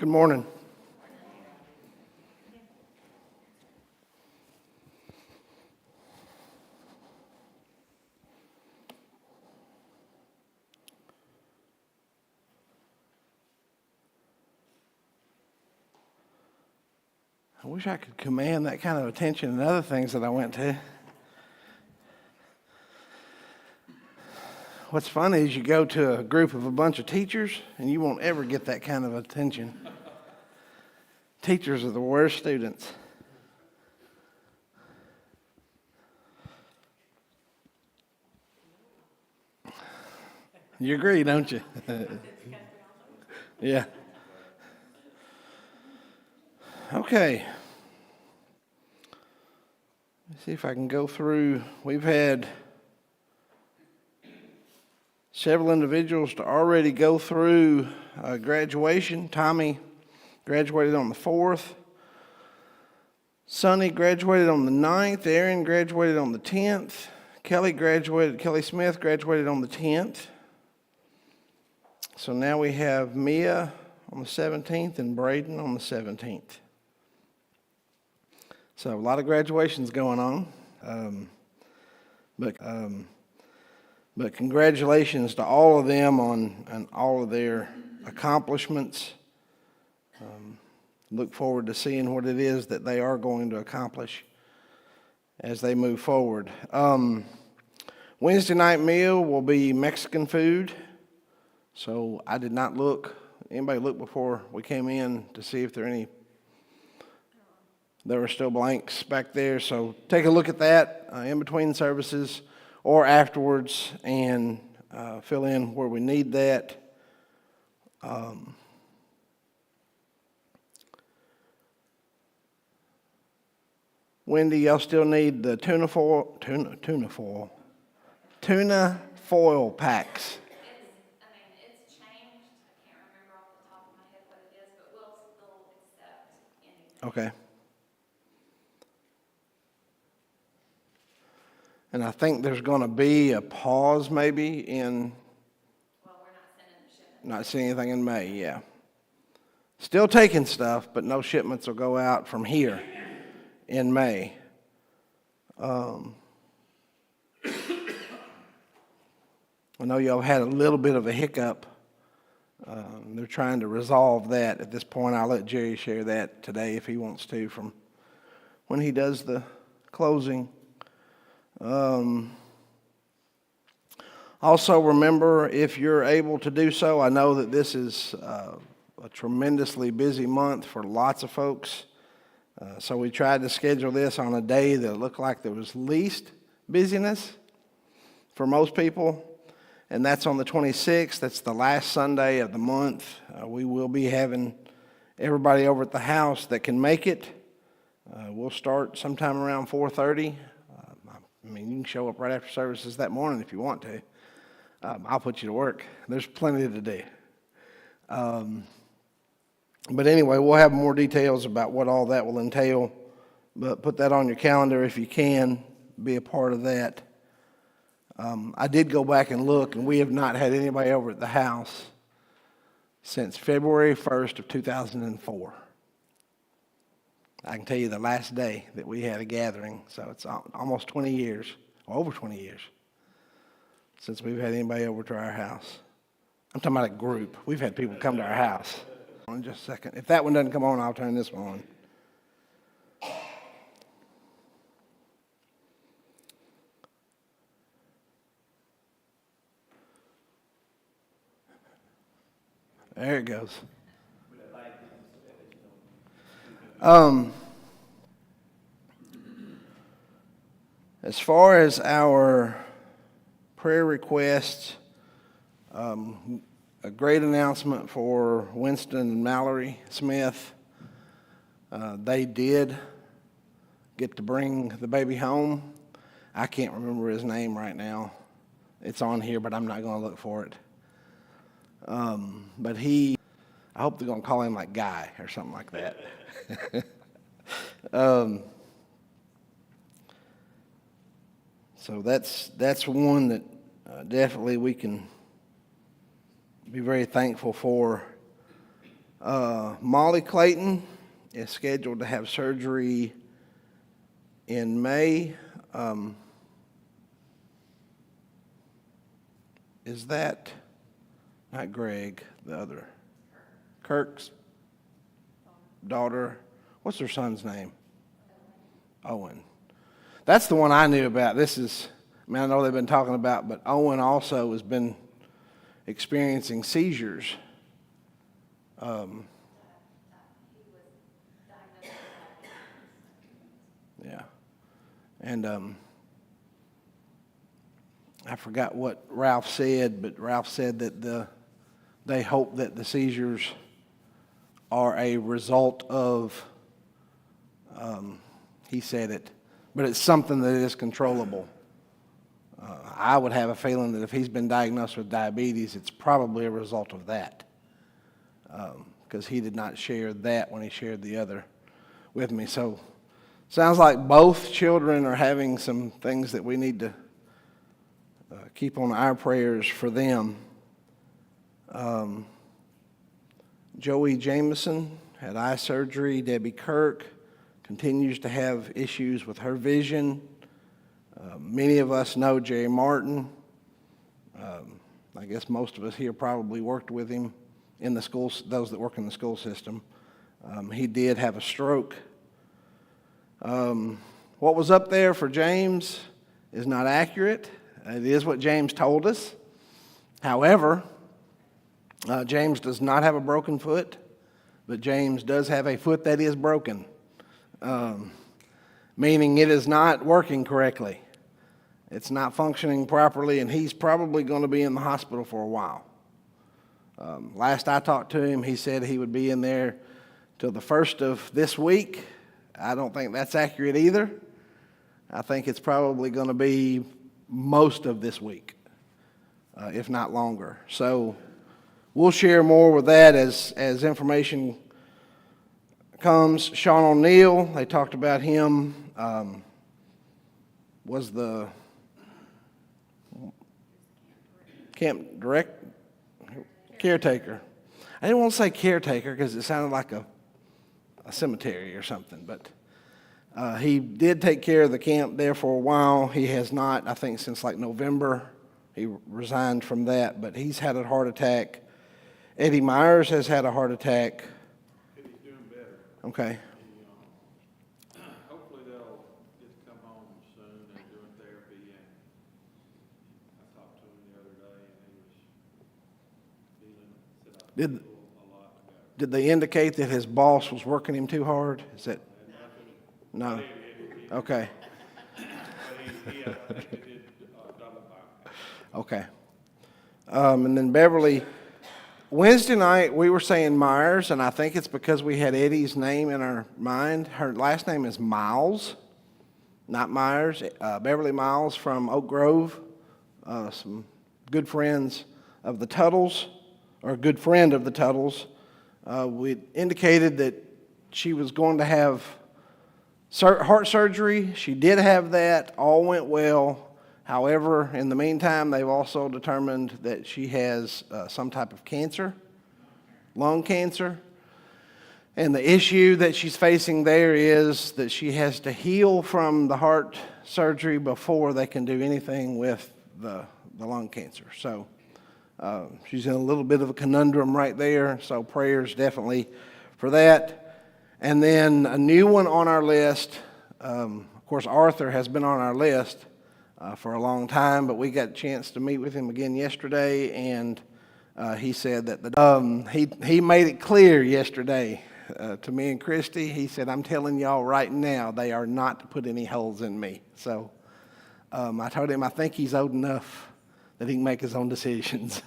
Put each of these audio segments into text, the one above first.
Good morning. I wish I could command that kind of attention in other things that I went to. What's funny is you go to a group of a bunch of teachers and you won't ever get that kind of attention. Teachers are the worst students. You agree, don't you? Yeah. Okay. Let's see if I can go through. We've had several individuals to already go through graduation. Tommy graduated on the 4th. Sonny graduated on the 9th. Aaron graduated on the 10th. Kelly Smith graduated on the 10th. So now we have Mia on the 17th and Braden on the 17th. So a lot of graduations going on. But congratulations to all of them on all of their accomplishments. Look forward to seeing what it is that they are going to accomplish as they move forward. Wednesday night meal will be Mexican food. So I did not look. Anybody look before we came in to see if there were still blanks back there. So take a look at that in between services or afterwards and fill in where we need that. Wendy, y'all still need the tuna foil packs. It's changed. I can't remember off the top of my head what it is, but we'll still accept anything. Okay. And I think there's going to be a pause maybe in. Well, we're not sending the shipment. Not seeing anything in May, yeah. Still taking stuff, but no shipments will go out from here in May. I know y'all had a little bit of a hiccup. They're trying to resolve that at this point. I'll let Jerry share that today if he wants to from when he does the closing. Also remember, if you're able to do so, I know that this is a tremendously busy month for lots of folks. So we tried to schedule this on a day that looked like there was least busyness for most people. And that's on the 26th. That's the last Sunday of the month. We will be having everybody over at the house that can make it. We'll start sometime around 4:30. You can show up right after services that morning if you want to. I'll put you to work. There's plenty to do. But anyway, we'll have more details about what all that will entail. But put that on your calendar if you can. Be a part of that. I did go back and look, and we have not had anybody over at the house since February 1st of 2004. I can tell you the last day that we had a gathering, so it's almost 20 years, or over 20 years, since we've had anybody over to our house. I'm talking about a group. We've had people come to our house. Hold on just a second. If that one doesn't come on, I'll turn this one on. There it goes. As far as our prayer requests, a great announcement for Winston and Mallory Smith. They did get to bring the baby home. I can't remember his name right now. It's on here, but I'm not going to look for it. But I hope they're going to call him like Guy or something like that. So that's one that definitely we can be very thankful for. Molly Clayton is scheduled to have surgery in May. Is that, not Greg, the other, Kirk's daughter? What's her son's name? Owen. That's the one I knew about. This is, I mean, I know they've been talking about, but Owen also has been experiencing seizures. Yeah. And I forgot what Ralph said, but Ralph said that they hope that the seizures are a result of, he said it, but it's something that is controllable. I would have a feeling that if he's been diagnosed with diabetes, it's probably a result of that, because he did not share that when he shared the other with me. So sounds like both children are having some things that we need to keep on our prayers for them. Joey Jameson had eye surgery. Debbie Kirk continues to have issues with her vision. Many of us know Jerry Martin. I guess most of us here probably worked with him in the schools, those that work in the school system. He did have a stroke. What was up there for James is not accurate. It is what James told us. However, James does not have a broken foot, but James does have a foot that is broken, meaning it is not working correctly. It's not functioning properly, and he's probably going to be in the hospital for a while. Last I talked to him, he said he would be in there till the first of this week. I don't think that's accurate either. I think it's probably going to be most of this week, if not longer. So we'll share more with that as information comes. Sean O'Neill, they talked about him, was the camp caretaker. I didn't want to say caretaker because it sounded like a cemetery or something, but he did take care of the camp there for a while. He has not, I think, since like November. He resigned from that, but he's had a heart attack. Eddie Myers has had a heart attack. He's doing better. Okay. Hopefully they'll get to come home soon and doing therapy. And I talked to him the other day, and he was feeling, said I feel a lot better. Did they indicate that his boss was working him too hard? Is that? No. Okay. But he I think they did double back. Okay. And then Beverly, Wednesday night we were saying Myers, and I think it's because we had Eddie's name in our mind. Her last name is Miles, not Myers. Beverly Miles from Oak Grove. Some good friends of the Tuttles, or a good friend of the Tuttles. We indicated that she was going to have heart surgery. She did have that. All went well. However, in the meantime, they've also determined that she has some type of cancer, lung cancer. And the issue that she's facing there is that she has to heal from the heart surgery before they can do anything with the lung cancer. So she's in a little bit of a conundrum right there. So prayers definitely for that. And then a new one on our list. Of course, Arthur has been on our list for a long time, but we got a chance to meet with him again yesterday, and he said that he made it clear yesterday to me and Christy. He said, "I'm telling y'all right now, they are not to put any holes in me." So I told him I think he's old enough that he can make his own decisions.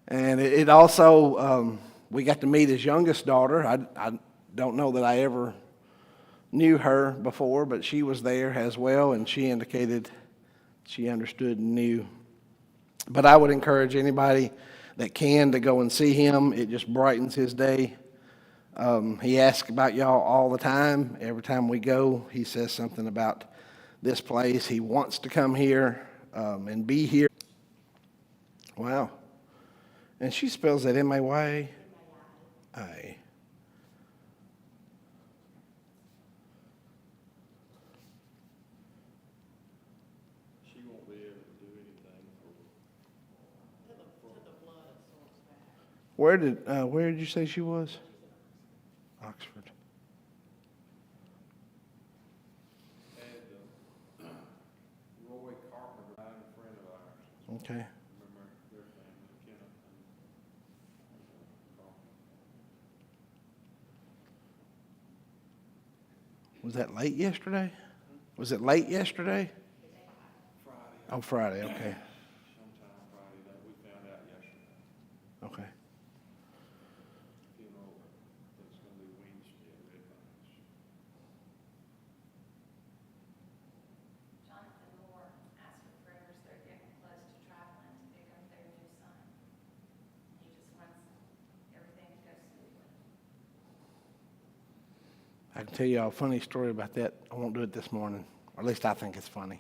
And it also, we got to meet his youngest daughter. I don't know that I ever knew her before, but she was there as well, and she indicated she understood and knew. But I would encourage anybody that can to go and see him. It just brightens his day. He asks about y'all all the time. Every time we go, he says something about this place. He wants to come here and be here. Wow. And she spells that M-A-Y. Aye. She won't be able to do anything for, Where did you say she was? Oxford. had Roy Carpenter died, a friend of ours. Okay. Remember their family, Kenneth and Carpenter. Was that late yesterday? Was it late yesterday? Friday, Oh, Friday, okay, sometime Friday, that we found out yesterday. okay. Funeral, that's gonna be Wednesday at Red Banks. Jonathan Moore asked for prayers, they're getting close to traveling to pick up their new son. He just wants everything to go smoothly. I can tell you a funny story about that. I won't do it this morning, or at least I think it's funny.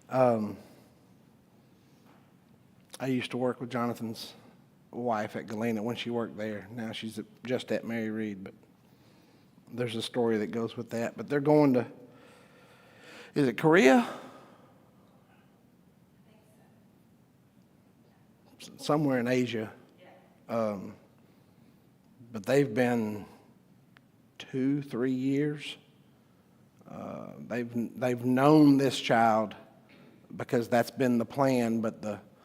I used to work with Jonathan's wife at Galena when she worked there. Now she's just at Mary Reed, but there's a story that goes with that. But they're going to, is it Korea? Somewhere in Asia. But they've been 2-3 years. They've known this child because that's been the plan, but